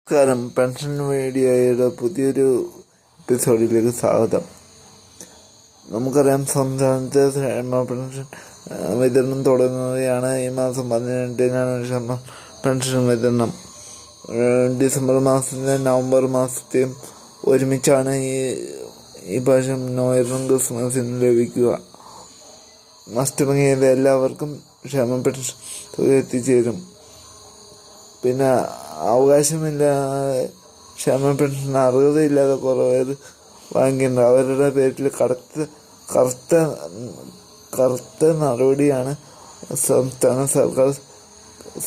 നമസ്കാരം. പെൻഷൻ മീഡിയയുടെ പുതിയൊരു എപ്പിസോഡിലേക്ക് സ്വാഗതം. നമുക്കറിയാം, സംസ്ഥാനത്തെ ക്ഷേമ പെൻഷൻ വിതരണം തുടങ്ങുകയാണ്. ഈ മാസം 18-നാണ് ക്ഷേമ പെൻഷൻ വിതരണം. ഡിസംബർ മാസത്തെയും നവംബർ മാസത്തെയും ഒരുമിച്ചാണ് ഈ പ്രാവശ്യം ന്യൂ ഇയറിനും ക്രിസ്മസിനും ലഭിക്കുക. നഷ്ടമങ്ങിയത് എല്ലാവർക്കും ക്ഷേമ പെൻഷൻ തുക എത്തിച്ചേരും. പിന്നെ അവകാശമില്ലാതെ ക്ഷേമ പെൻഷൻ അർഹതയില്ലാതെ കുറേ പേര് വാങ്ങിയിട്ടുണ്ട്. അവരുടെ പേരിൽ കറുത്ത നടപടിയാണ് സംസ്ഥാന സർക്കാർ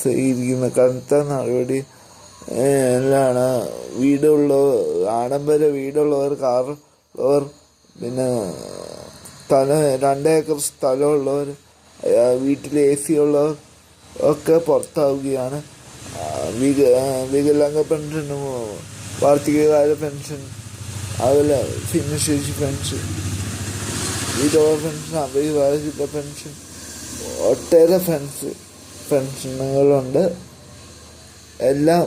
സ്വീകരിക്കുന്നത്. കറുത്ത നടപടി എല്ലാം ആഡംബര വീടുള്ളവർ, കാറുള്ളവർ, പിന്നെ 2 ഏക്കർ സ്ഥലമുള്ളവർ, വീട്ടിൽ AC ഉള്ളവർ ഒക്കെ പുറത്താവുകയാണ്. വികലാംഗ പെൻഷനും വാർഷികകാല പെൻഷൻ, അതുപോലെ ഭിന്നശേഷി പെൻഷൻ, വിധവ പെൻഷൻ, അവിവാഹിത പെൻഷൻ, ഒട്ടേറെ പെൻഷനുകളുണ്ട്. എല്ലാം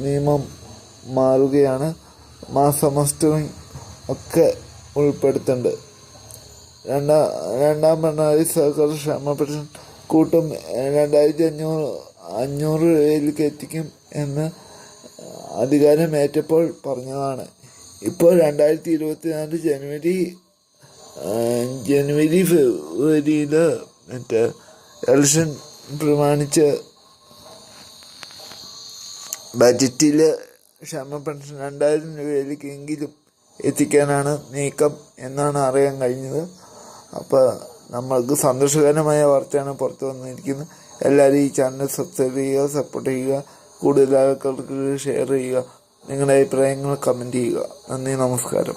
നിയമം മാറുകയാണ്. മാസമസ്റ്റവും ഒക്കെ ഉൾപ്പെടുത്തുന്നുണ്ട്. രണ്ടാം പിണറായി സർക്കാർ ക്ഷേമ പെൻഷൻ കൂട്ടും 2500 രൂപയിലേക്ക് എത്തിക്കും എന്ന് അധികാരമേറ്റപ്പോൾ പറഞ്ഞതാണ്. ഇപ്പോൾ 2024 ജനുവരി ഫെബ്രുവരിയിൽ ഇലക്ഷൻ പ്രമാണിച്ച് ബജറ്റിൽ ക്ഷേമ പെൻഷൻ 2000 രൂപയിലേക്കെങ്കിലും എത്തിക്കാനാണ് നീക്കം എന്നാണ് അറിയാൻ കഴിഞ്ഞത്. അപ്പോൾ നമ്മൾക്ക് സന്തോഷകരമായ വാർത്തയാണ് പുറത്തു വന്നിരിക്കുന്നത്. എല്ലാവരും ഈ ചാനൽ സബ്സ്ക്രൈബ് ചെയ്യുക, സപ്പോർട്ട് ചെയ്യുക, കൂടുതൽ ആൾക്കാർക്ക് ഷെയർ ചെയ്യുക, നിങ്ങളുടെ അഭിപ്രായങ്ങൾ കമൻറ്റ് ചെയ്യുക. നന്ദി, നമസ്കാരം.